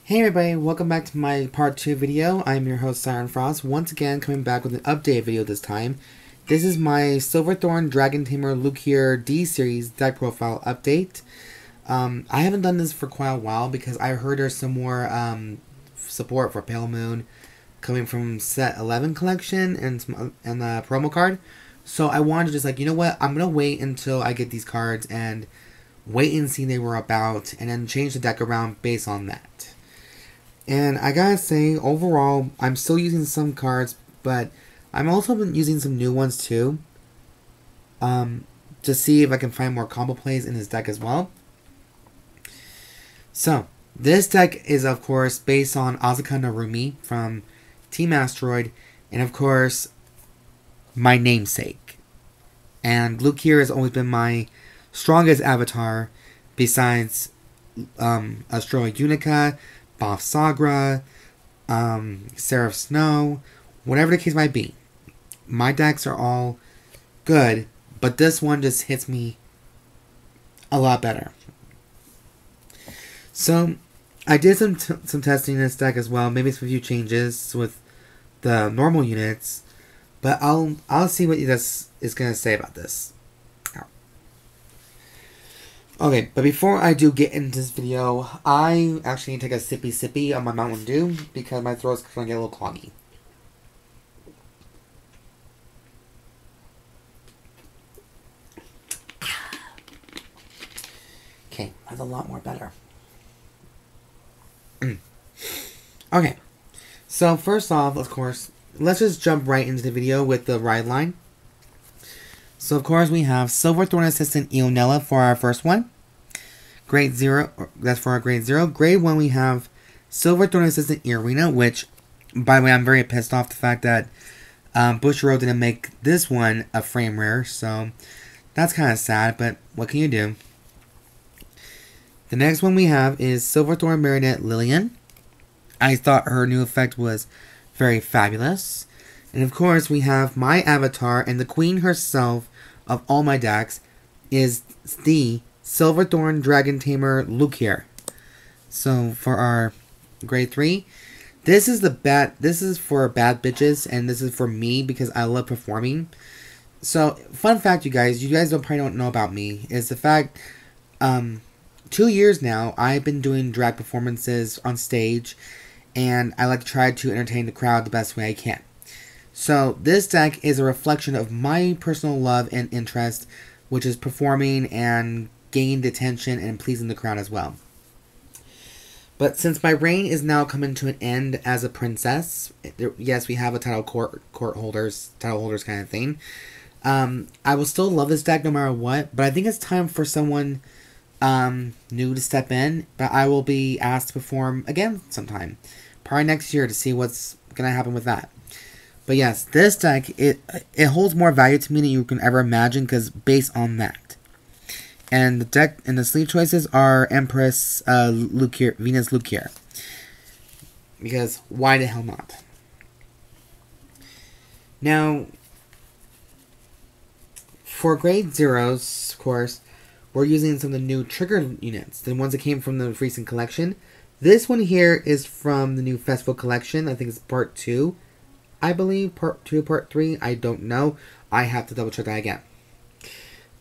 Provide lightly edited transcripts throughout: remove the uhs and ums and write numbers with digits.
Hey everybody, welcome back to my part 2 video. I'm your host Siren Frost, once again coming back with an update video this time. This is my Thorn Dragon Tamer Luquier D-Series deck profile update. I haven't done this for quite a while because I heard there's some more support for Pale Moon coming from set 11 collection and the promo card. So I wanted to just like, you know what, I'm going to wait until I get these cards and wait and see they were about and then change the deck around based on that. And I gotta say, overall, I'm still using some cards, but I'm also been using some new ones too. To see if I can find more combo plays in this deck as well. So, this deck is of course based on Asaka Narumi from Team Asteroid, and of course, my namesake. And Luquier has always been my strongest avatar, besides Asteroid Unica, Bob Sagra, Seraph Snow, whatever the case might be. My decks are all good, but this one just hits me a lot better. So, I did some testing in this deck as well, maybe some few changes with the normal units, but I'll see what this is going to say about this. Okay, but before I do get into this video, I actually need to take a sippy on my Mountain Dew because my throat's going to get a little cloggy. Okay, that's a lot more better. Okay, so first off, of course, let's just jump right into the video with the ride line. So, of course, we have Thorn Assistant Ionela for our first one. Grade 0, that's for our Grade 0. Grade 1, we have Thorn Assistant Irina, which, by the way, I'm very pissed off the fact that Bushiroad didn't make this one a frame rare, so that's kind of sad, but what can you do? The next one we have is Thorn Marionette Lilian. I thought her new effect was very fabulous. And of course, we have my avatar, and the queen herself of all my decks is the Thorn Dragon Tamer Luquier. So for our Grade 3, this is for bad bitches, and this is for me because I love performing. So fun fact, you guys probably don't know about me, is the fact 2 years now I've been doing drag performances on stage, and I like to try to entertain the crowd the best way I can. So, this deck is a reflection of my personal love and interest, which is performing and gaining the attention and pleasing the crowd as well. But since my reign is now coming to an end as a princess, yes, we have a title holders kind of thing. I will still love this deck no matter what, but I think it's time for someone new to step in. But I will be asked to perform again sometime, probably next year, to see what's gonna happen with that. But yes, this deck, it holds more value to me than you can ever imagine, because based on that. And the deck and the sleeve choices are Empress Luquier, Venus Luquier. Because why the hell not? Now, for Grade 0s, of course, we're using some of the new trigger units, the ones that came from the recent collection. This one here is from the new Festival collection. I think it's part 2. I believe part 2, part 3, I don't know. I have to double check that again.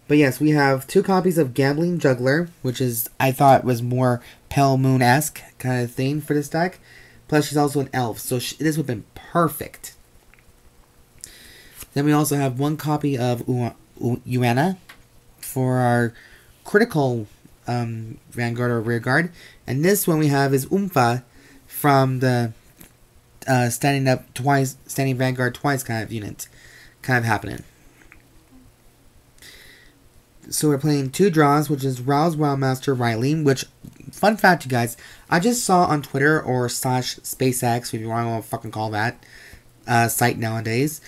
But yes, we have 2 copies of Jovial Juggler, which is, I thought, was more Pale Moon-esque kind of thing for this deck. Plus, she's also an elf, so this would have been perfect. Then we also have 1 copy of Uania for our critical Vanguard or Rearguard. And this one we have is Eufha from the standing Vanguard twice kind of unit, kind of happening. So we're playing 2 draws, which is Rouse, Wildmaster, Riley, which, fun fact, you guys, I just saw on Twitter or /SpaceX, if you want to fucking call that site nowadays.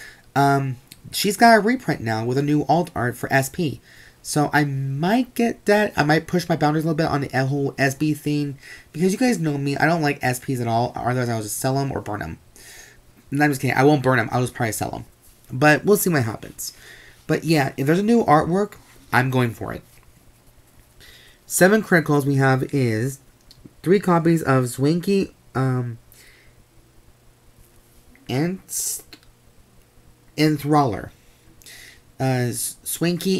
She's got a reprint now with a new alt art for SP. So I might get that. I might push my boundaries a little bit on the whole SB thing, because you guys know me, I don't like SPs at all. Otherwise, I'll just sell them or burn them. And I'm just kidding. I won't burn them. I'll just probably sell them. But we'll see what happens. But yeah, if there's a new artwork, I'm going for it. 7 criticals we have is 3 copies of Swanky, Enthraller. Swanky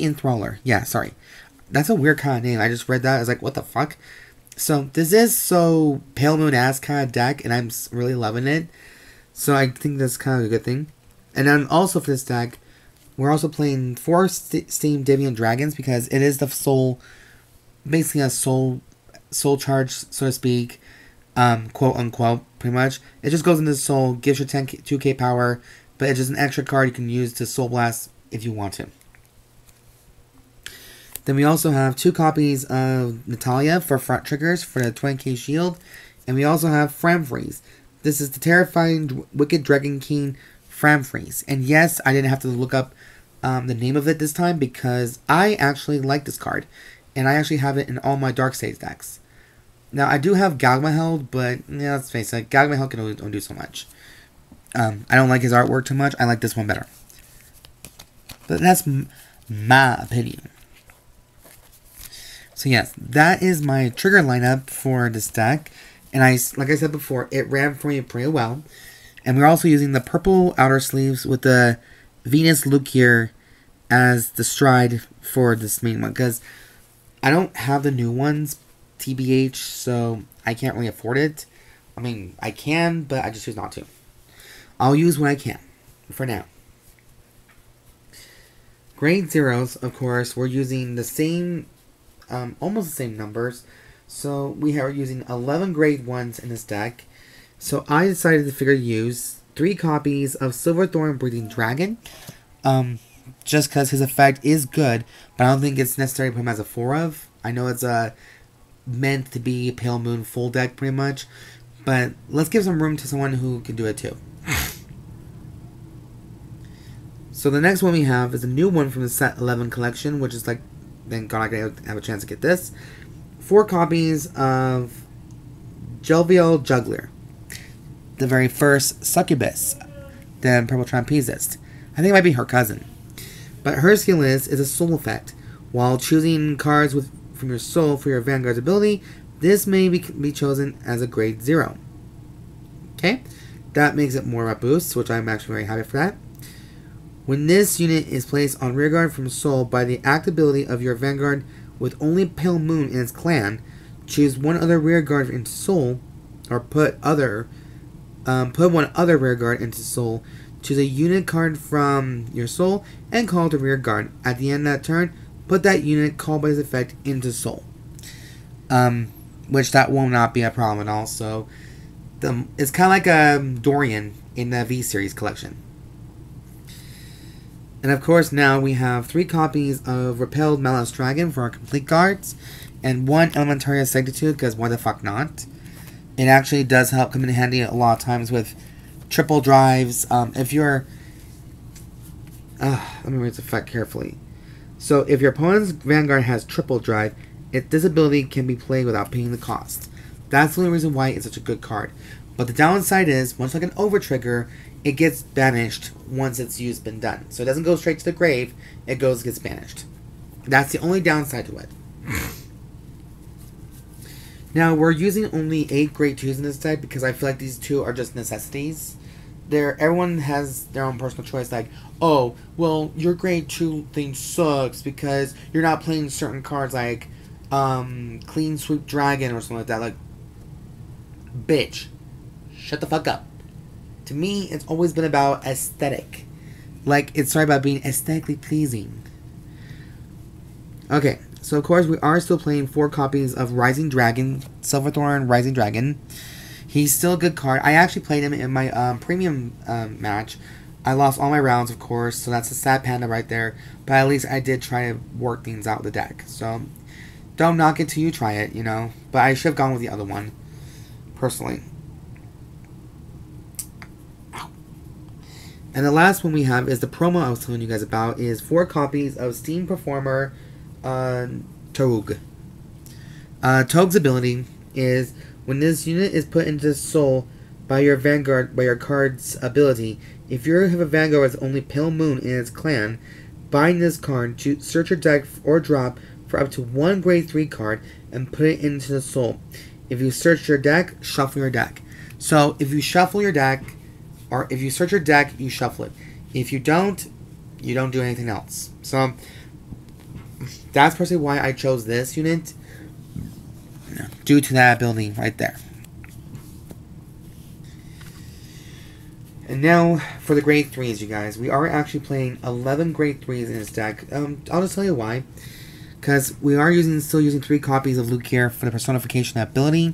Enthraller. Yeah, sorry. That's a weird kind of name. I just read that. I was like, what the fuck? So, this is so Pale Moon-ass kind of deck, and I'm really loving it. So, I think that's kind of a good thing. And then also for this deck, we're also playing 4 Steam Deviant Dragons, because it is the soul, basically a soul charge, so to speak, quote unquote, pretty much. It just goes into the soul, gives you 2k power, but it's just an extra card you can use to soul blast if you want to. Then we also have 2 copies of Natalia for front triggers for the 20k shield. And we also have Vamfrieze. This is the terrifying Wicked Dragon King Vamfrieze. And yes, I didn't have to look up the name of it this time because I actually like this card. And I actually have it in all my Dark Stage decks. Now, I do have Galmaheld, but yeah, let's face it, Galmaheld can only do so much. I don't like his artwork too much. I like this one better. But that's my opinion. So yes, that is my trigger lineup for this deck. And like I said before, it ran for me pretty well. And we're also using the purple outer sleeves with the Venus Luquier as the stride for this main one. Because I don't have the new ones, TBH, so I can't really afford it. I mean, I can, but I just choose not to. I'll use what I can for now. Grade zeros, of course, we're using the same, almost the same numbers. So we are using 11 grade 1s in this deck. So I decided to use 3 copies of Thorn Breathing Dragon. Just because his effect is good, but I don't think it's necessary to put him as a 4 of. I know it's meant to be Pale Moon full deck pretty much. But let's give some room to someone who can do it too. So the next one we have is a new one from the Set 11 collection, which is like, thank God I have a chance to get this. 4 copies of Jovial Juggler. The very first Succubus, the Purple Trapezist. I think it might be her cousin. But her skill is a soul effect. While choosing cards from your soul for your Vanguard's ability, this may be chosen as a grade 0. Okay? That makes it more of a boost, which I'm actually very happy for that. When this unit is placed on rearguard from soul by the act ability of your Vanguard with only Pale Moon in its clan, choose one other rearguard into soul, or put one other rearguard into soul, choose a unit card from your soul, and call it a rearguard. At the end of that turn, put that unit called by this effect into soul. Which that will not be a problem at all, so it's kind of like a Dorian in the V-Series collection. And of course, now we have 3 copies of Repelled Malice Dragon for our complete cards, and 1 Elementaria Sanctitude, because why the fuck not? It actually does help come in handy a lot of times with triple drives. If you're... let me read this effect carefully. So, if your opponent's Vanguard has triple drive, this ability can be played without paying the cost. That's the only reason why it's such a good card. But the downside is, much like an overtrigger, it gets banished once its use been done. So it doesn't go straight to the grave, it gets banished. That's the only downside to it. Now, we're using only 8 grade 2s in this deck because I feel like these 2 are just necessities. Everyone has their own personal choice, like, oh, well, your grade 2 thing sucks because you're not playing certain cards like Clean Sweep Dragon or something like that. Like, bitch, shut the fuck up. To me, it's always been about aesthetic. Like, it's about being aesthetically pleasing. Okay, so of course we are still playing 4 copies of Rising Dragon, Thorn Rising Dragon. He's still a good card. I actually played him in my premium match. I lost all my rounds, of course, so that's a sad panda right there. But at least I did try to work things out with the deck. So, don't knock it till you try it, you know. But I should have gone with the other one, personally. And the last one we have is the promo I was telling you guys about, is 4 copies of Steam Performer Togue. Togue's ability is, when this unit is put into soul by your Vanguard, by your card's ability, if you have a Vanguard with only Pale Moon in its clan, bind this card, search your deck or drop for up to 1 grade 3 card, and put it into the soul. If you search your deck, shuffle your deck. So if you shuffle your deck, or if you search your deck, you shuffle it. If you don't do anything else. So that's personally why I chose this unit, due to that ability right there. And now for the grade 3s, you guys. We are actually playing 11 grade 3s in this deck. I'll just tell you why. Because we are still using 3 copies of Luquier for the personification ability.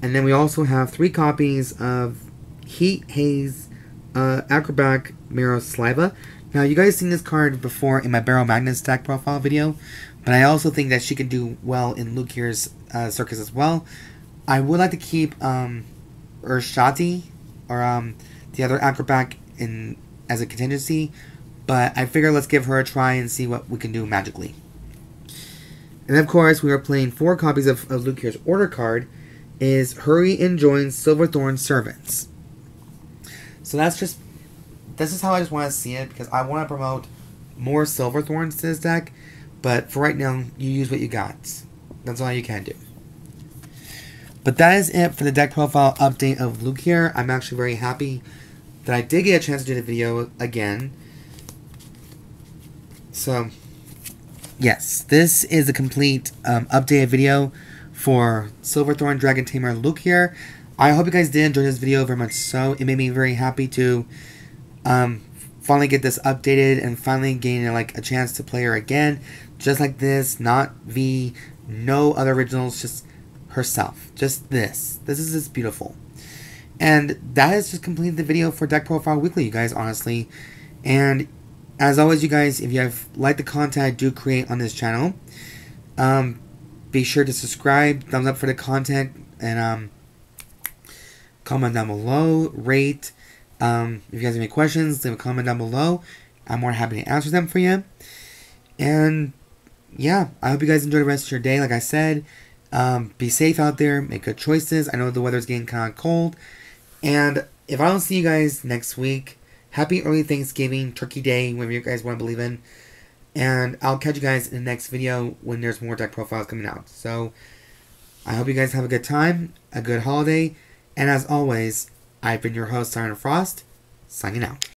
And then we also have 3 copies of Heat, Haze, Acrobat, Mirror, Saliva. Now, you guys seen this card before in my Barrel Magnus deck profile video. But I also think that she can do well in Luquier's circus as well. I would like to keep Urshati, or the other Acrobat, as a contingency. But I figure let's give her a try and see what we can do magically. And of course, we are playing 4 copies of Luquier's order card. Is Hurry and Join Silverthorn Servants. So this is how I just want to see it, because I want to promote more Silverthorns to this deck. But for right now, you use what you got. That's all you can do. But that is it for the deck profile update of Luquier. I'm actually very happy that I did get a chance to do the video again. So, yes, this is a complete updated video for Silverthorn, Dragon Tamer, Luquier. I hope you guys did enjoy this video very much so. It made me very happy to finally get this updated and finally gain a chance to play her again. Just like this, not V, no other originals, just herself. Just this. This is just beautiful. And that has just completed the video for Deck Profile Weekly, you guys, honestly. And as always, you guys, if you have liked the content I do create on this channel, be sure to subscribe, thumbs up for the content, and comment down below, rate. If you guys have any questions, leave a comment down below. I'm more happy to answer them for you. And yeah, I hope you guys enjoy the rest of your day. Like I said, be safe out there, make good choices. I know the weather's getting kind of cold. And if I don't see you guys next week, happy early Thanksgiving, Turkey Day, whatever you guys want to believe in. And I'll catch you guys in the next video when there's more deck profiles coming out. So, I hope you guys have a good time, a good holiday. And as always, I've been your host, Siren Frost, signing out.